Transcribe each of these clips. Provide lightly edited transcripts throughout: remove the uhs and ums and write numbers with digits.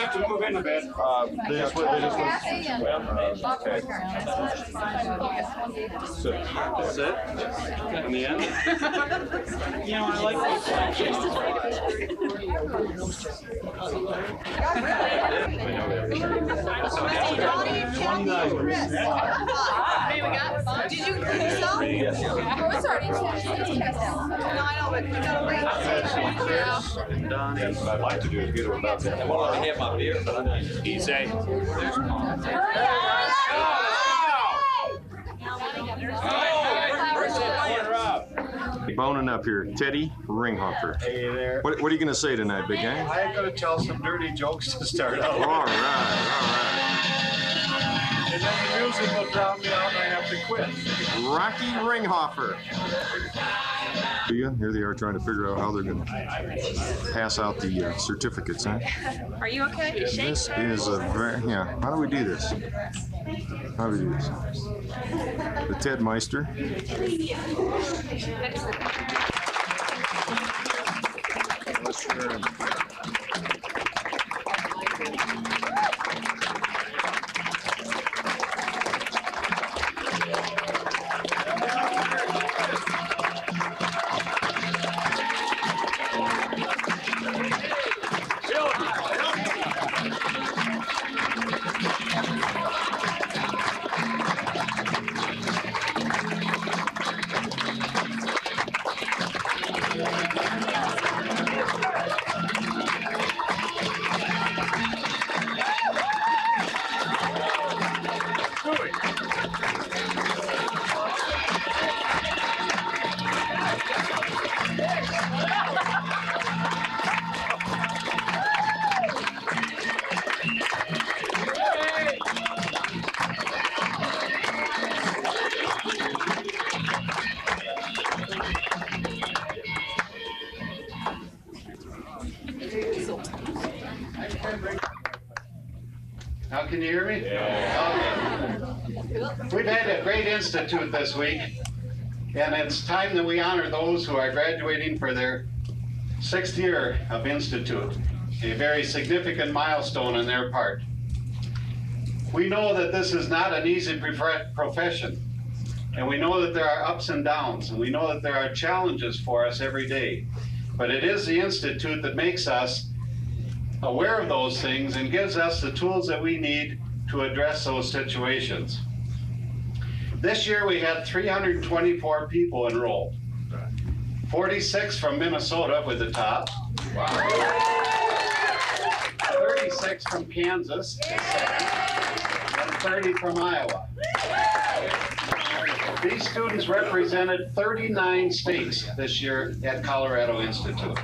have to move in a bit. They just went. Okay. Sit. In the end. You know, I like Did you include yourself? Yes. Oh, it's already cast out. No, I know, but you gotta wait. That's what I'd like to do is get her about that. Well, I have my beer, but easy. Boning up here, Teddy Ringhoffer. Hey there. What are you going to say tonight, big guy? I'm going to tell some dirty jokes to start out. All right. And then the music will drown me out and I have to quit. Rocky Ringhoffer. Here they are trying to figure out how they're going to pass out the certificates, huh? Are you okay? This is a very, how do we do this? How do we do this? The Ted Meister. Let's share him. Now can you hear me? Yeah. Okay. We've had a great institute this week, and it's time that we honor those who are graduating for their 6th year of institute, a very significant milestone on their part. We know that this is not an easy profession, and we know that there are ups and downs, and we know that there are challenges for us every day. But it is the institute that makes us aware of those things and gives us the tools that we need to address those situations. This year we had 324 people enrolled. 46 from Minnesota with the top. Wow. 36 from Kansas, and 30 from Iowa. These students represented 39 states this year at Colorado Institute.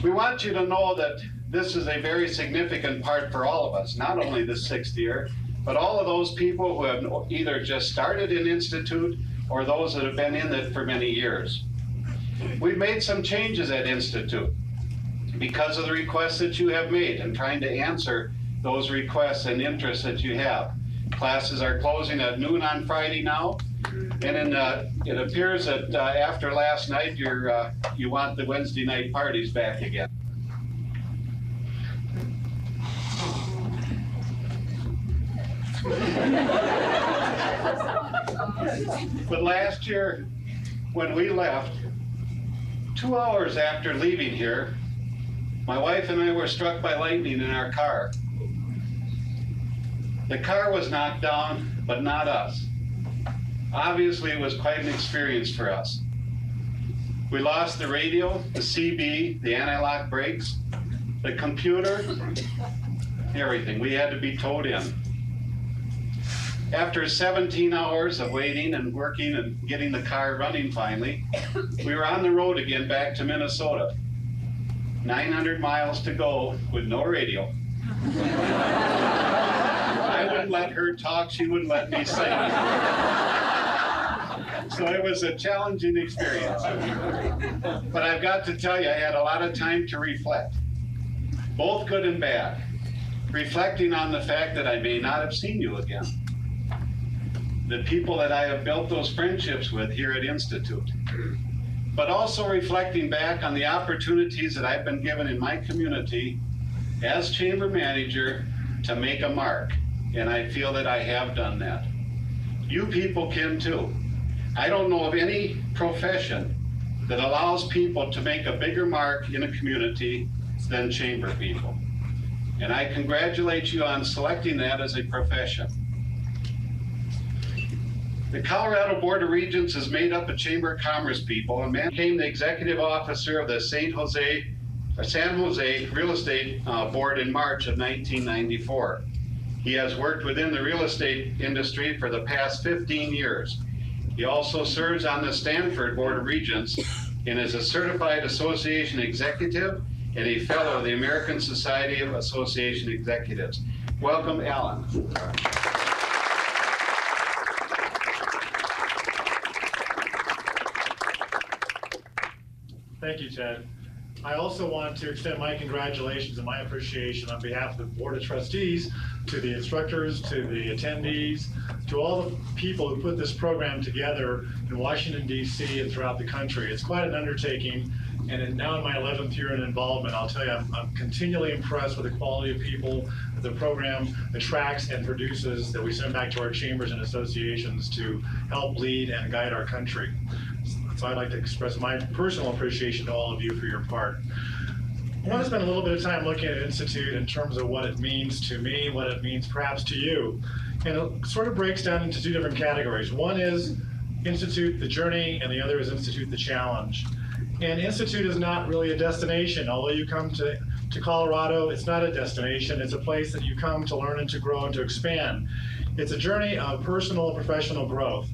We want you to know that this is a very significant part for all of us, not only the 6th year, but all of those people who have either just started in Institute or those that have been in it for many years. We've made some changes at Institute because of the requests that you have made and trying to answer those requests and interests that you have. Classes are closing at noon on Friday now, and it appears that after last night you want the Wednesday night parties back again. But last year, when we left, 2 hours after leaving here, my wife and I were struck by lightning in our car. The car was knocked down, but not us. Obviously, it was quite an experience for us. We lost the radio, the CB, the anti-lock brakes, the computer, everything. We had to be towed in. After 17 hours of waiting and working and getting the car running finally, we were on the road again back to Minnesota. 900 miles to go with no radio. I wouldn't let her talk, she wouldn't let me sing. So it was a challenging experience. But I've got to tell you, I had a lot of time to reflect, both good and bad, reflecting on the fact that I may not have seen you again. The people that I have built those friendships with here at Institute. but also reflecting back on the opportunities that I've been given in my community as chamber manager to make a mark. And I feel that I have done that. You people can too. I don't know of any profession that allows people to make a bigger mark in a community than chamber people. And I congratulate you on selecting that as a profession. The Colorado Board of Regents is made up of Chamber of Commerce people, and man became the executive officer of the San Jose Real Estate Board in March of 1994. He has worked within the real estate industry for the past 15 years. He also serves on the Stanford Board of Regents and is a certified association executive and a fellow of the American Society of Association Executives. Welcome, Alan. Thank you, Ted. I also want to extend my congratulations and my appreciation on behalf of the Board of Trustees to the instructors, to the attendees, to all the people who put this program together in Washington, D.C. and throughout the country. It's quite an undertaking, and now in my 11th year in involvement, I'll tell you, I'm continually impressed with the quality of people that the program attracts and produces that we send back to our chambers and associations to help lead and guide our country. So I'd like to express my personal appreciation to all of you for your part. I want to spend a little bit of time looking at Institute in terms of what it means to me, what it means perhaps to you. And it sort of breaks down into two different categories. One is Institute, the journey, and the other is Institute, the challenge. And Institute is not really a destination. Although you come to Colorado, it's not a destination. It's a place that you come to learn and to grow and to expand. It's a journey of personal and professional growth.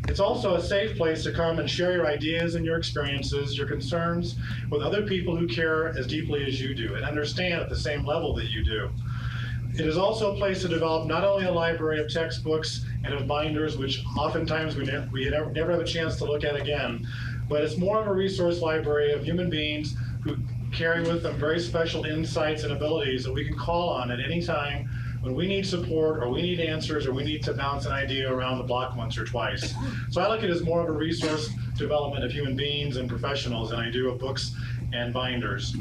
It's also a safe place to come and share your ideas and your experiences, your concerns with other people who care as deeply as you do and understand at the same level that you do. It is also a place to develop not only a library of textbooks and of binders, which oftentimes we never have a chance to look at again, but it's more of a resource library of human beings who carry with them very special insights and abilities that we can call on at any time when we need support or we need answers or we need to bounce an idea around the block once or twice. So I look at it as more of a resource development of human beings and professionals than I do of books and binders.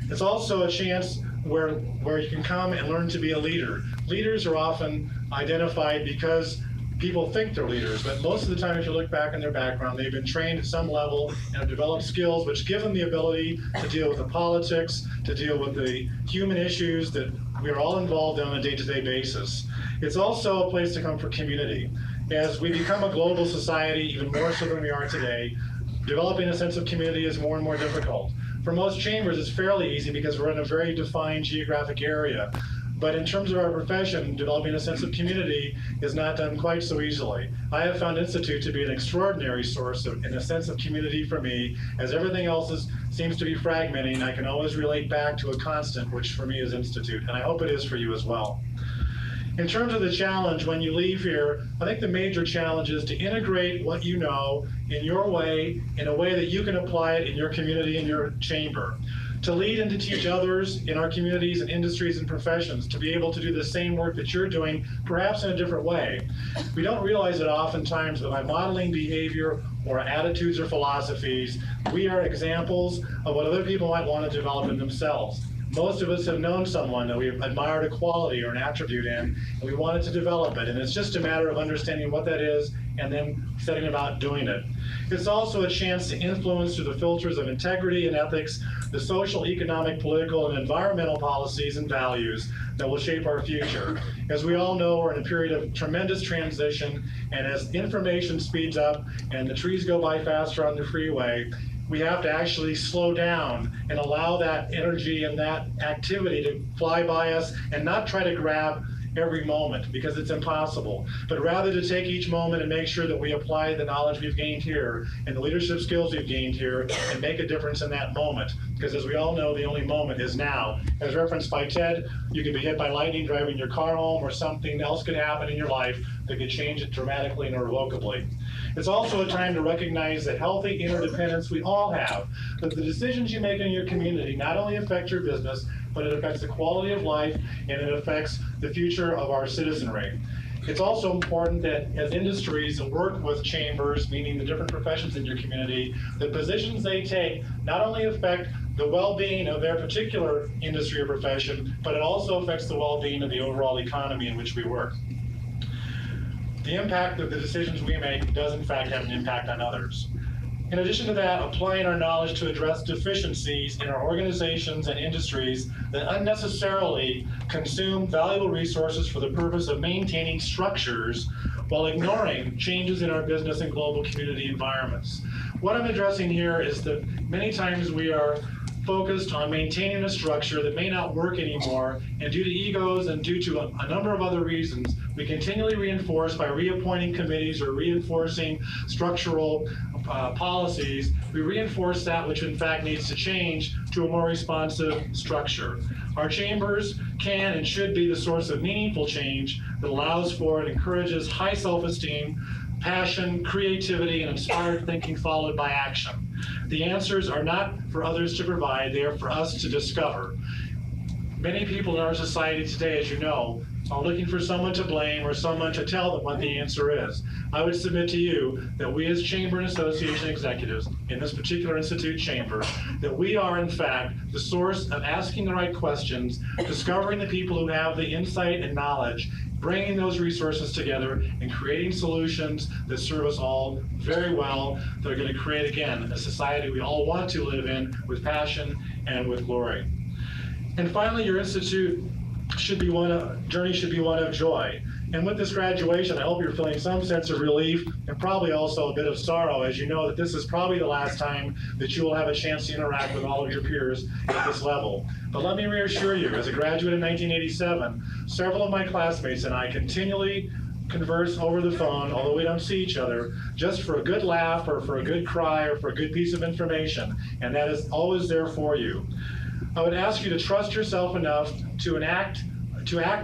It's also a chance where you can come and learn to be a leader. Leaders are often identified because people think they're leaders, but most of the time, if you look back in their background, they've been trained at some level and have developed skills which give them the ability to deal with the politics, to deal with the human issues that we are all involved in on a day-to-day basis. It's also a place to come for community. As we become a global society, even more so than we are today, developing a sense of community is more and more difficult. For most chambers, it's fairly easy because we're in a very defined geographic area. But in terms of our profession, developing a sense of community is not done quite so easily. I have found Institute to be an extraordinary source and a sense of community for me, as everything else seems to be fragmenting. I can always relate back to a constant, which for me is Institute, and I hope it is for you as well. In terms of the challenge, when you leave here, I think the major challenge is to integrate what you know in your way, in a way that you can apply it in your community, in your chamber. To lead and to teach others in our communities and industries and professions to be able to do the same work that you're doing, perhaps in a different way. We don't realize it oftentimes, but by modeling behavior or attitudes or philosophies, we are examples of what other people might want to develop in themselves. Most of us have known someone that we've admired a quality or an attribute in, and we wanted to develop it. And it's just a matter of understanding what that is and then setting about doing it. It's also a chance to influence through the filters of integrity and ethics the social, economic, political, and environmental policies and values that will shape our future. As we all know, we're in a period of tremendous transition, and as information speeds up and the trees go by faster on the freeway, we have to actually slow down and allow that energy and that activity to fly by us and not try to grab every moment, because it's impossible, but rather to take each moment and make sure that we apply the knowledge we've gained here and the leadership skills we've gained here and make a difference in that moment. Because as we all know, the only moment is now. As referenced by Ted, you could be hit by lightning driving your car home, or something else could happen in your life that could change it dramatically and irrevocably. It's also a time to recognize the healthy interdependence we all have, that the decisions you make in your community not only affect your business, but it affects the quality of life and it affects the future of our citizenry. It's also important that as industries work with chambers, meaning the different professions in your community, the positions they take not only affect the well-being of their particular industry or profession, but it also affects the well-being of the overall economy in which we work. The impact of the decisions we make does in fact have an impact on others. In addition to that, applying our knowledge to address deficiencies in our organizations and industries that unnecessarily consume valuable resources for the purpose of maintaining structures while ignoring changes in our business and global community environments. What I'm addressing here is that many times we are focused on maintaining a structure that may not work anymore, and due to egos and due to a number of other reasons, we continually reinforce by reappointing committees or reinforcing structural policies, we reinforce that which in fact needs to change to a more responsive structure. Our chambers can and should be the source of meaningful change that allows for and encourages high self-esteem, passion, creativity, and inspired thinking followed by action. The answers are not for others to provide, they are for us to discover. Many people in our society today, as you know, are looking for someone to blame or someone to tell them what the answer is. I would submit to you that we as Chamber and Association executives in this particular institute chamber, that we are in fact the source of asking the right questions, discovering the people who have the insight and knowledge, bringing those resources together and creating solutions that serve us all very well, that are going to create, again, a society we all want to live in with passion and with glory. And finally, your institute journey should be one of joy. And with this graduation, I hope you're feeling some sense of relief and probably also a bit of sorrow, as you know that this is probably the last time that you will have a chance to interact with all of your peers at this level. But let me reassure you, as a graduate in 1987, several of my classmates and I continually converse over the phone, although we don't see each other, just for a good laugh or for a good cry or for a good piece of information, and that is always there for you. I would ask you to trust yourself enough to act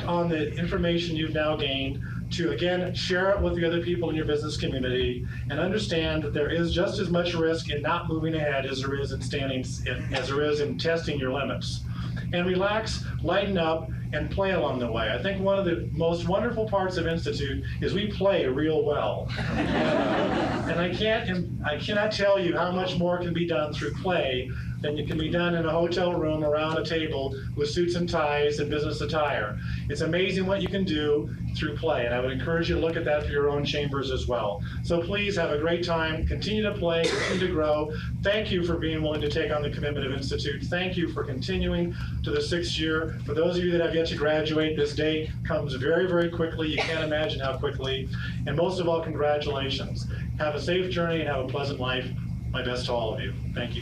on the information you've now gained, to again share it with the other people in your business community, and understand that there is just as much risk in not moving ahead as there is in testing your limits. And relax, lighten up, and play along the way. I think one of the most wonderful parts of Institute is we play real well. And I cannot tell you how much more can be done through play than it can be done in a hotel room around a table with suits and ties and business attire. It's amazing what you can do through play, and I would encourage you to look at that for your own chambers as well. So please have a great time, continue to play, continue to grow. Thank you for being willing to take on the commitment of Institute. Thank you for continuing to the 6th year. For those of you that have yet to graduate, this day comes very, very quickly. You can't imagine how quickly. And most of all, congratulations. Have a safe journey and have a pleasant life. My best to all of you. Thank you.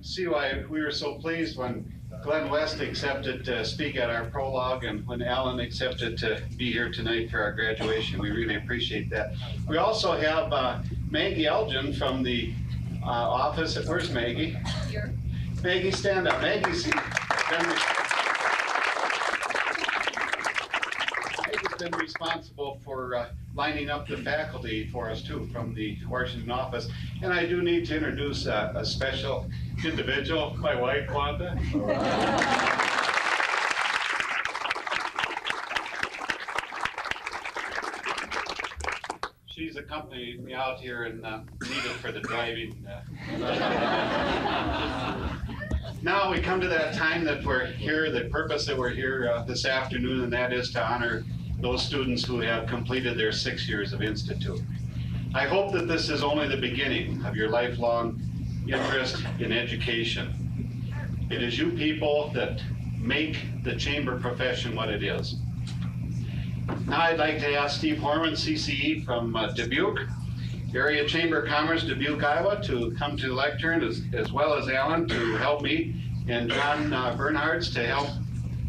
See why we were so pleased when Glenn West accepted to speak at our prologue and when Alan accepted to be here tonight for our graduation. We really appreciate that. We also have Maggie Elgin from the office. Where's Maggie? Here. Maggie, stand up. Maggie's been responsible for lining up the faculty for us too from the Washington office. And I do need to introduce a special individual, my wife, Wanda. She's accompanied me out here and needed for the driving. Now we come to that time that we're here, the purpose that we're here this afternoon, and that is to honor those students who have completed their 6 years of Institute. I hope that this is only the beginning of your lifelong interest in education. It is you people that make the chamber profession what it is. Now I'd like to ask Steve Horman, CCE from Dubuque, Area Chamber of Commerce, Dubuque, Iowa, to come to the lectern, as well as Alan to help me, and John Bernhards to help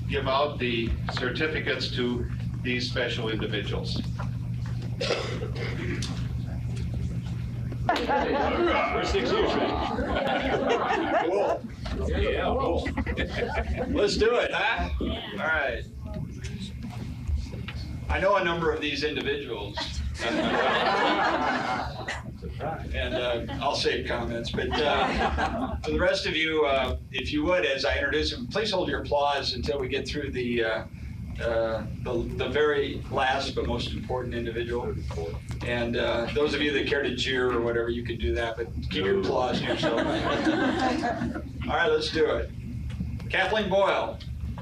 give out the certificates to these special individuals. For 6 years, right? Cool. Yeah, cool. Let's do it, huh? All right. I know a number of these individuals And I'll save comments, but for the rest of you, if you would, as I introduce him, please hold your applause until we get through the very last but most important individual. And those of you that care to jeer or whatever, you can do that, but keep your applause to yourself. All right, let's do it. Kathleen Boyle,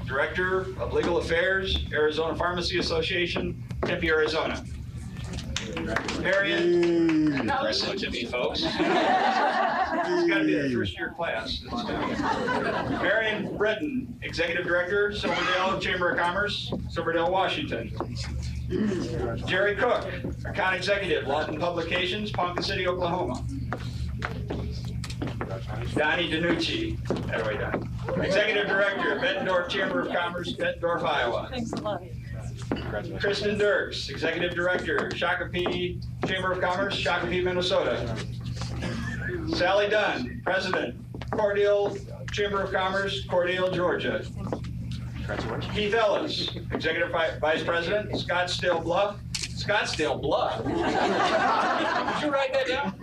Director of Legal Affairs, Arizona Pharmacy Association, Tempe, Arizona. Marion, listen to me, folks. It's got to be the first year class. Marion Britton, Executive Director, Silverdale Chamber of Commerce, Silverdale, Washington. Jerry Cook, Account Executive, Lawton Publications, Ponca City, Oklahoma. Donnie DiNucci, that way down. Executive Director, Bettendorf Chamber of Commerce, Bettendorf, Iowa. Thanks a lot. Kristen Dirks, Executive Director, Shakopee Chamber of Commerce, Shakopee, Minnesota. Sally Dunn, President, Cordele Chamber of Commerce, Cordele, Georgia. Keith Ellis, Executive Vice President, Scottsdale Bluff. Scottsdale Bluff? Did you write that down?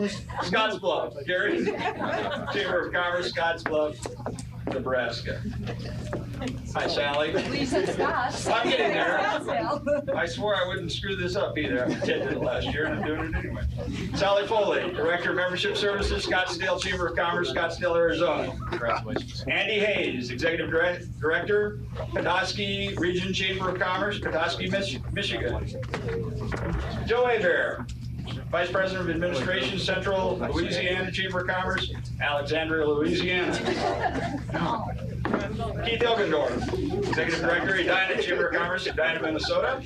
Scotts Bluff, Gary. Chamber of Commerce, Scotts Bluff, Nebraska. Hi, Sally. You said Scott. I'm getting there. I swore I wouldn't screw this up either. I did it last year, and I'm doing it anyway. Sally Foley, Director of Membership Services, Scottsdale Chamber of Commerce, Scottsdale, Arizona. Congratulations. Andy Hayes, Executive Director, Petoskey Region Chamber of Commerce, Petoskey, Michigan. Joe Hebert, Vice President of Administration, Central Louisiana Chamber of Commerce, Alexandria, Louisiana. Keith Ilgendorf, Executive Director, Edina Chamber of Commerce, Edina, Minnesota.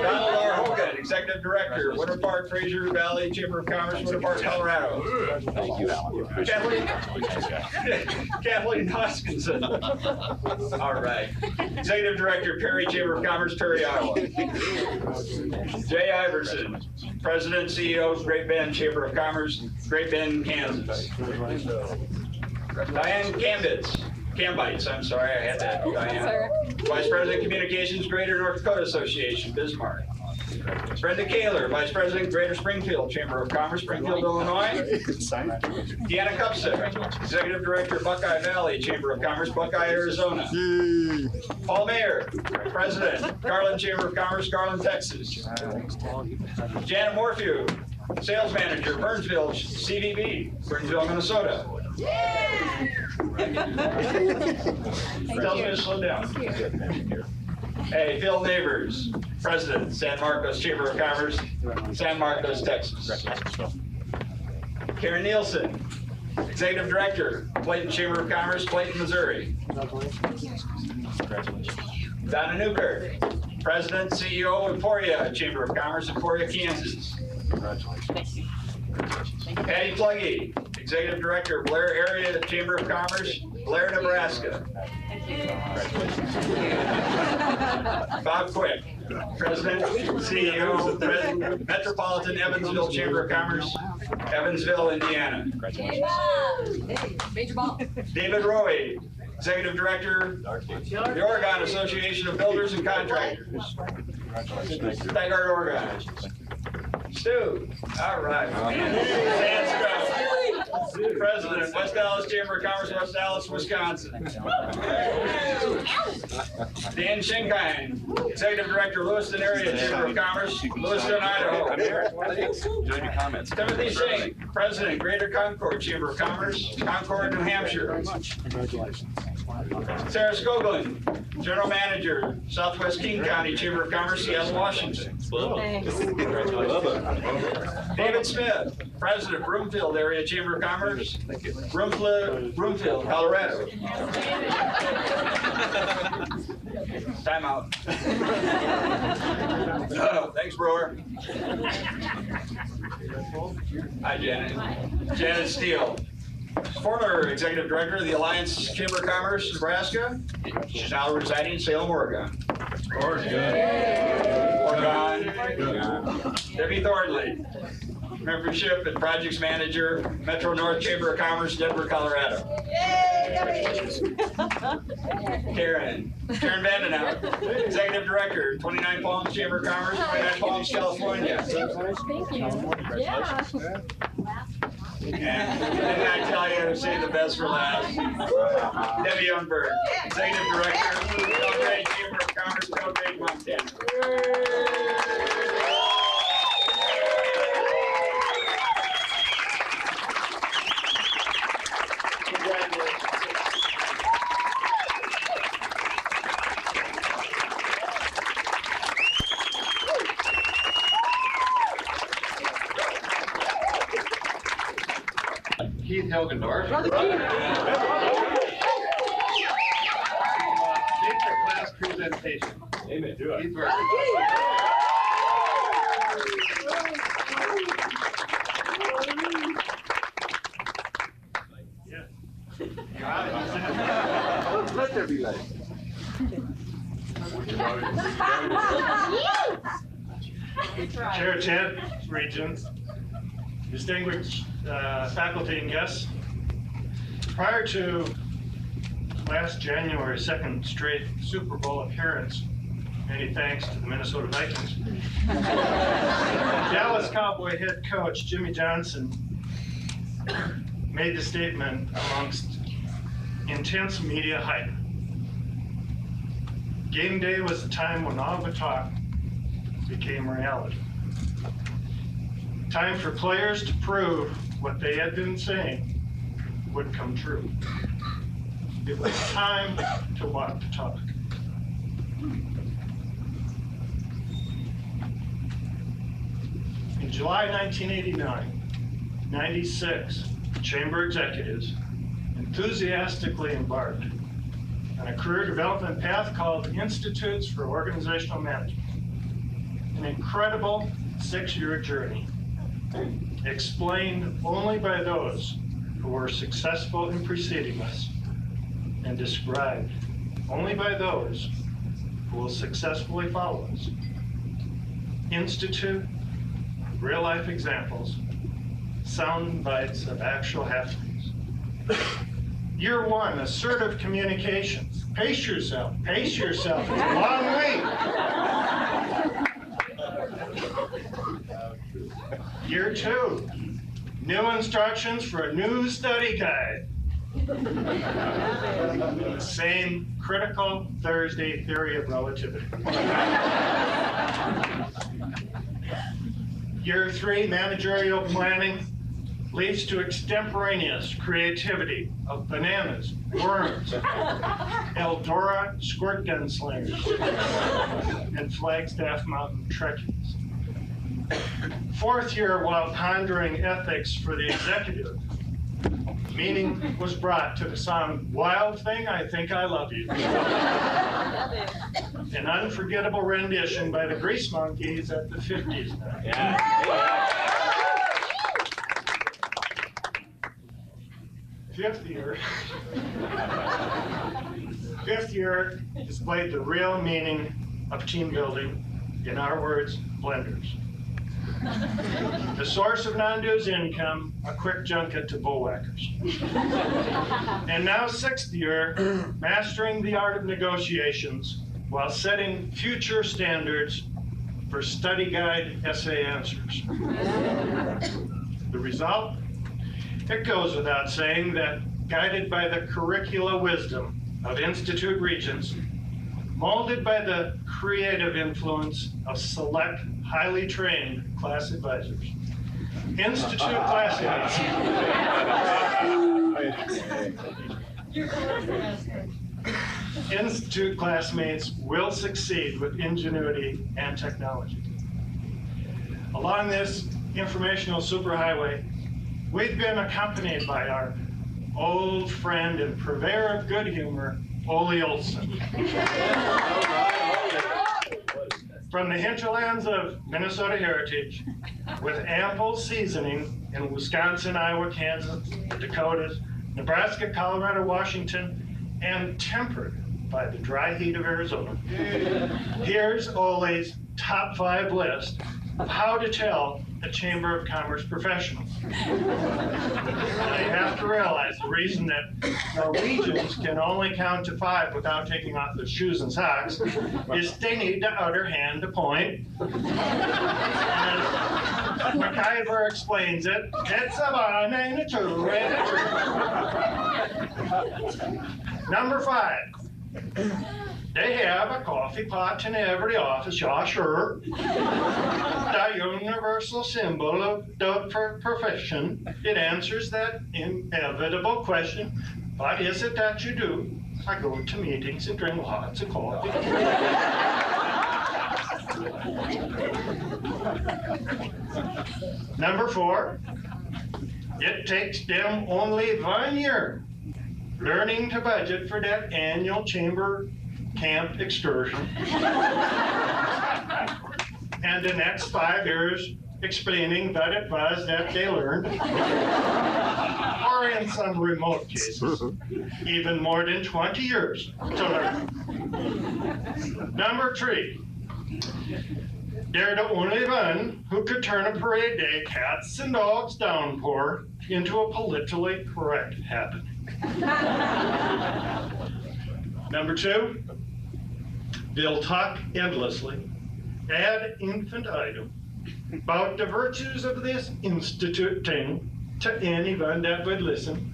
Donald R. Hogan, Executive Director, Winter Park, Fraser Valley Chamber of Commerce, Winter Park, Colorado. Thank you, Alan. Kathleen Hoskinson. All right. Executive Director, Perry Chamber of Commerce, Perry, Iowa. Jay Iverson, President, CEO of Great Bend Chamber of Commerce, Great Bend, Kansas. Diane Cambites, I'm sorry, I had that, Diane. Vice President, Communications, Greater North Dakota Association, Bismarck. Brenda Kaler, Vice President, Greater Springfield Chamber of Commerce, Springfield, Illinois. Deanna Kupsik, Executive Director, Buckeye Valley Chamber of Commerce, Buckeye, Arizona. Paul Mayer, President, Garland Chamber of Commerce, Garland, Texas. Janet Morphew, Sales Manager, Burnsville CVB, Burnsville, Minnesota. Tells me to slow down. Hey, Phil Neighbors, President, San Marcos Chamber of Commerce, San Marcos, Texas. Karen Nielsen, Executive Director, Clayton Chamber of Commerce, Clayton, Missouri. Donna Newkirk, President, CEO, Emporia Chamber of Commerce, Emporia, Kansas. Patty Pluggy, Executive Director, Blair Area Chamber of Commerce, Blair, Nebraska. Bob Quick, President, CEO, Metropolitan Evansville Chamber of Commerce, Evansville, Indiana. David Roy, Executive Director, the Oregon Association of Builders and Contractors. Tigard, Oregon. Stu, all right. Sandsco, President, West Dallas Chamber of Commerce, West Dallas, Wisconsin. Dan Schenkine, Executive Director, Lewiston Area Chamber of Commerce, Lewiston, Idaho. Enjoyed your comments. Timothy Singh, President, Greater Concord Chamber of Commerce, Concord, New Hampshire. Sarah Skoglund, General Manager, Southwest King County Chamber of Commerce, Seattle, Washington. David Smith, President, Broomfield Area Chamber of Commerce, Broomfield, Colorado. Time out. Oh, thanks, Brewer. Hi, Janet. Janet Steele, former Executive Director of the Alliance Chamber of Commerce, Nebraska. She's now residing in Salem, Oregon. Oregon. Debbie Thornley, Membership and Projects Manager, Metro North Chamber of Commerce, Denver, Colorado. Karen Vandenhout, Executive Director, 29 Palms Chamber of Commerce, 29 Palms, California. Thank you. Yeah. And didn't I tell you to save the best for last? Debbie Youngberg, Executive Director, Belgrade Chamber of Commerce, Belgrade, Montana. Keith Hilgendorf. Make your class presentation. Amen. Do it. Keith Hilgendorf. Let there be light. Chair Ted, Regents, distinguished faculty and guests. Prior to last January's second straight Super Bowl appearance, many thanks to the Minnesota Vikings, Dallas Cowboy head coach Jimmy Johnson made the statement amongst intense media hype. Game day was the time when all the talk became reality. Time for players to prove what they had been saying would come true. It was time to walk the talk. In July 1989, 96 chamber executives enthusiastically embarked on a career development path called Institutes for Organizational Management. An incredible 6-year journey, explained only by those who were successful in preceding us, and described only by those who will successfully follow us. Institute, real-life examples, sound bites of actual happenings. Year 1, assertive communications. Pace yourself, pace yourself. It's a long week. Year 2, new instructions for a new study guide. The same critical Thursday theory of relativity. Year 3, managerial planning leads to extemporaneous creativity of bananas, worms, Eldora squirt gun slingers, and Flagstaff mountain trekkies. 4th year, while pondering ethics for the executive, meaning was brought to the song Wild Thing, I Think I Love You. An unforgettable rendition by the Grease Monkeys at the 50s night. Yeah. 5th year displayed the real meaning of team building, in our words, blenders. The source of non-dues income, a quick junket to bullwhackers. And now 6th year, mastering the art of negotiations while setting future standards for study guide essay answers. The result? It goes without saying that, guided by the curricula wisdom of Institute Regents, molded by the creative influence of select, highly trained class advisors, Institute classmates Institute classmates will succeed with ingenuity and technology. Along this informational superhighway, we've been accompanied by our old friend and purveyor of good humor, Ole Olson. From the hinterlands of Minnesota heritage, with ample seasoning in Wisconsin, Iowa, Kansas, Dakotas, Nebraska, Colorado, Washington, and tempered by the dry heat of Arizona. Here's Ole's top 5 list of how to tell a Chamber of Commerce professional. I have to realize the reason that Norwegians can only count to 5 without taking off their shoes and socks is they need the other hand to point. As MacIver explains it, it's a 1 and a 2 and a 3. Number 5. They have a coffee pot in every office, yeah, sure. The universal symbol of the profession. It answers that inevitable question, what is it that you do? I go to meetings and drink lots of coffee. Number 4, it takes them only 1 year learning to budget for that annual chamber camp excursion. And the next 5 years explaining what it was that they learned. Or in some remote cases, even more than 20 years to learn. Number 3, they're the only one who could turn a parade day cats and dogs downpour into a politically correct habit. Number 2, they'll talk endlessly, ad infinitum, about the virtues of this institute thing to anyone that would listen,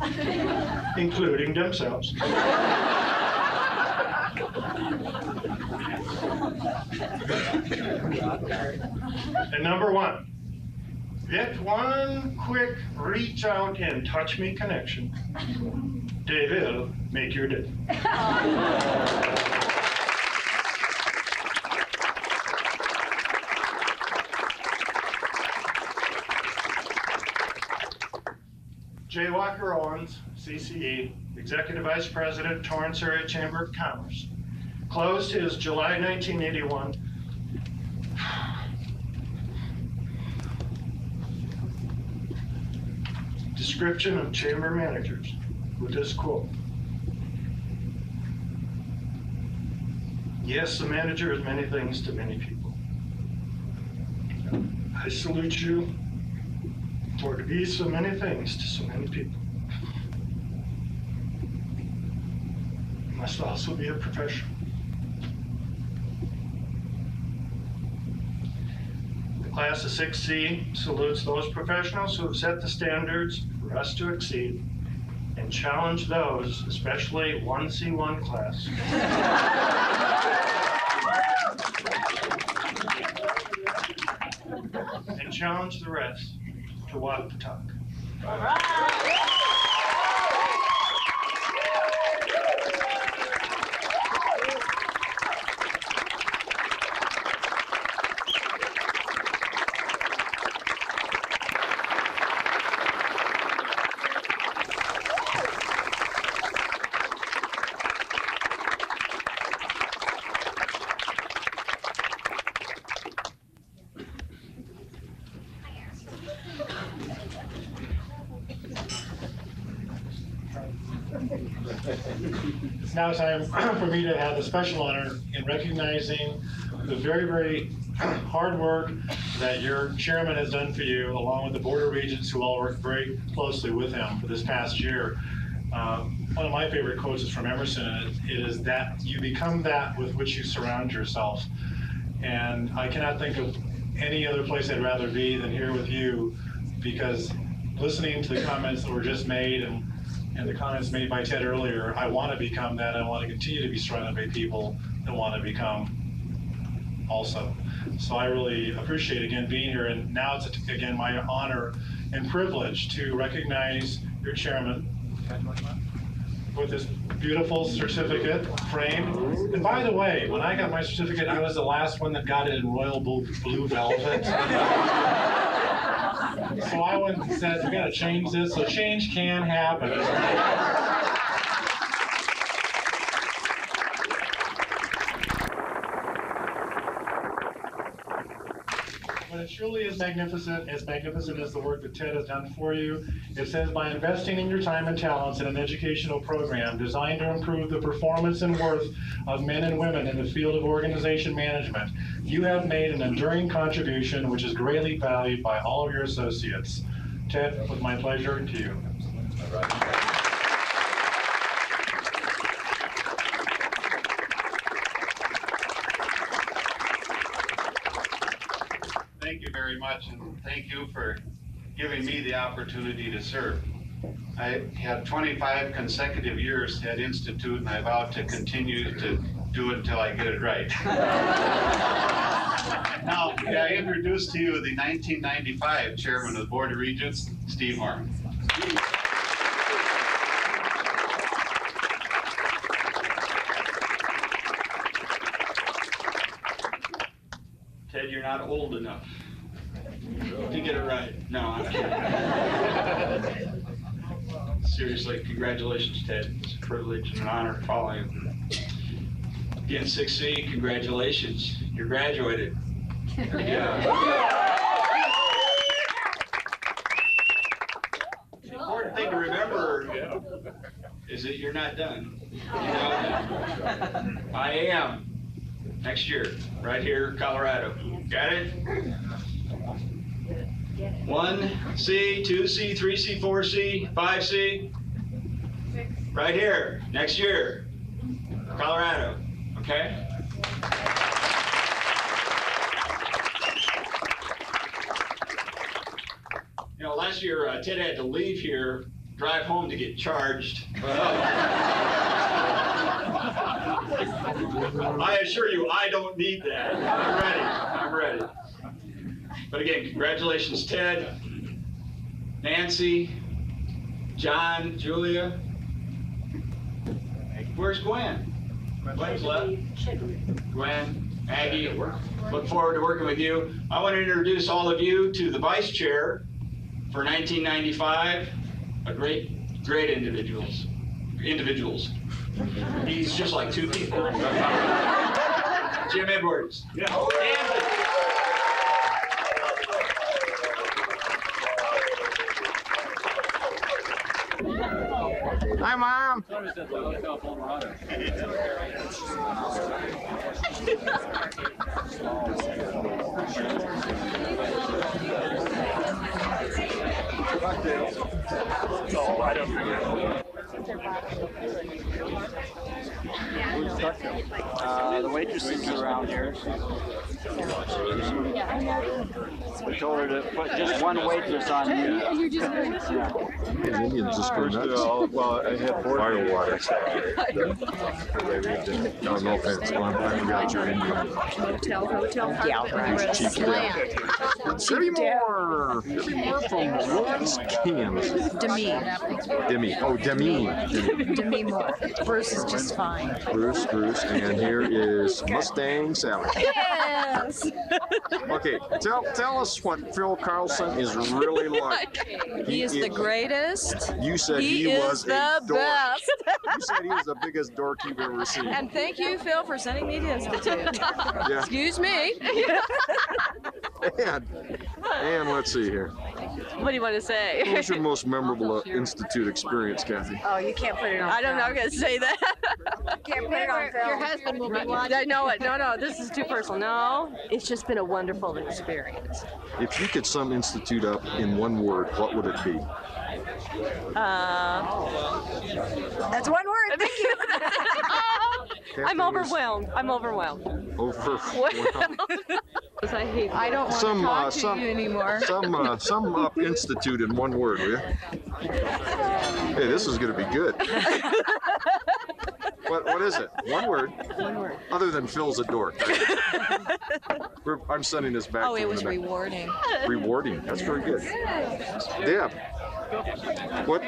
including themselves. And number 1, get one quick reach out and touch me connection. They will make your day. J. Walker Owens, CCE, Executive Vice President, Torrance Area Chamber of Commerce, closed his July 1981 description of chamber managers with this quote. Yes, a manager is many things to many people. I salute you for to be so many things to so many people. You must also be a professional. The class of 6C salutes those professionals who have set the standards for us to exceed and challenge those, especially 1C1 class. And challenge the rest to walk the talk. All right. It's now time for me to have the special honor in recognizing the very, very hard work that your chairman has done for you, along with the Board of Regents who all worked very closely with him for this past year. One of my favorite quotes is from Emerson, and it is that you become that with which you surround yourself. And I cannot think of any other place I'd rather be than here with you, because listening to the comments that were just made and the comments made by Ted earlier, I want to become that. I want to continue to be surrounded by people that want to become also. So I really appreciate, again, being here. And now it's, again, my honor and privilege to recognize your chairman with this beautiful certificate framed. And by the way, when I got my certificate, I was the last one that got it in royal blue velvet. So I went and said, we gotta change this, so change can happen. But it truly is magnificent as the work that Ted has done for you. It says, by investing in your time and talents in an educational program designed to improve the performance and worth of men and women in the field of organization management, you have made an enduring contribution which is greatly valued by all of your associates. Ted, it was my pleasure to you. All right. very much, and thank you for giving me the opportunity to serve. I had 25 consecutive years at Institute, and I vow to continue to do it until I get it right. Now, may I introduce to you the 1995 Chairman of the Board of Regents, Steve Harmon. Ted, you're not old enough to get it right. No, I'm kidding. Seriously, congratulations, Ted. It's a privilege and an honor to follow you. Again, 6C, congratulations. You're graduated. Yeah. The important thing to remember is that you're not done. You know, I am next year, right here, Colorado. Got it? 1C, 2C, 3C, 4C, 5C. Right here, next year, Colorado. Okay? You know, last year, Ted had to leave here, drive home to get charged. I assure you, I don't need that. I'm ready. I'm ready. But again, congratulations, Ted, Nancy, John, Julia. Where's Gwen? Gwen's left. Gwen, Aggie, look forward to working with you. I want to introduce all of you to the vice chair for 1995. A great individuals. He's just like two people. Jim Edwards. Yeah. Hi, Mom. The waitress around here. We told her to put just one waitress on. You're just going The Indians just go nuts. Well, I had Fire water. No offense. I forgot you're Indian. Hotel, Cheap slam. Give me more. Give me more from Lawrence, Kansas. Demi. Oh, Demi. Demi Moore. Bruce is just fine. Bruce. And here is Mustang Sally. Yes. Okay, tell us what Phil Carlson is really like. He is the greatest. You said he was the a dork. best. You said he was the biggest dork you've ever seen. And thank you, Phil, for sending me to Institute. Yeah. Excuse me. And let's see here. What do you want to say? What was your most memorable Institute experience, Kathy? Oh, you can't put it on. I don't know. I'm going to say that. Can't put it on film. Your husband will be watching. I know it. No, this is too personal. No, it's just been a wonderful experience. If you could sum Institute up in one word, what would it be? That's one word. Thank you. I'm overwhelmed. I don't want to talk to you anymore. Sum up Institute in one word, will you? Hey, this is going to be good. What is it? One word. Other than Phil's a dork. I'm sending this back. Oh, it was rewarding. Rewarding. That's very good. Deb, what?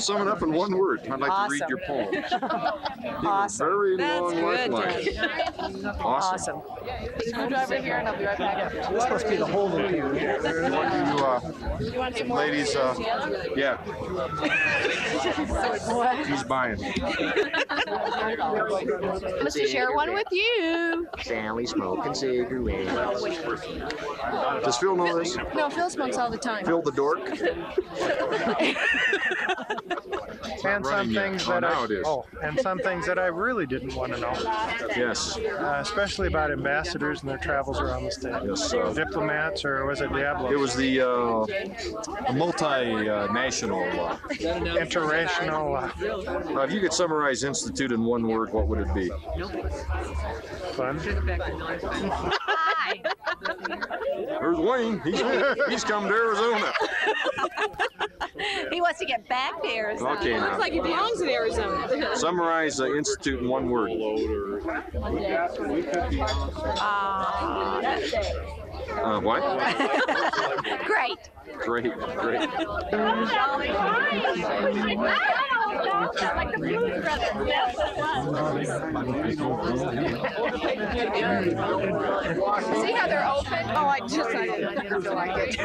Sum it up in one word. I'd like to read your poem. Awesome. Very That's long good, lifeline. Awesome. Screwdriver here, and I'll be right back. This must be the whole of you. You want to, ladies? Yeah. He's buying. Let's share one with you. Sally smoking cigarettes. Does Phil know this? No, Phil smokes all the time. Phil the dork? And some things that and some things that I really didn't want to know. Yes. Especially about ambassadors and their travels around the state. Yes. Diplomats, or was it Diablo? It was the multinational. Interracial. If you could summarize Institute in one word, what would it be? Fun. Hi. There's Wayne. He's come to Arizona. He wants to get back to Arizona. Okay, now. Looks like he belongs in Arizona. Summarize the institute in one word. What? Great. Great, great. Like the Blues Brothers. That's what it was. See how they're open? Oh, I just, I didn't feel like it.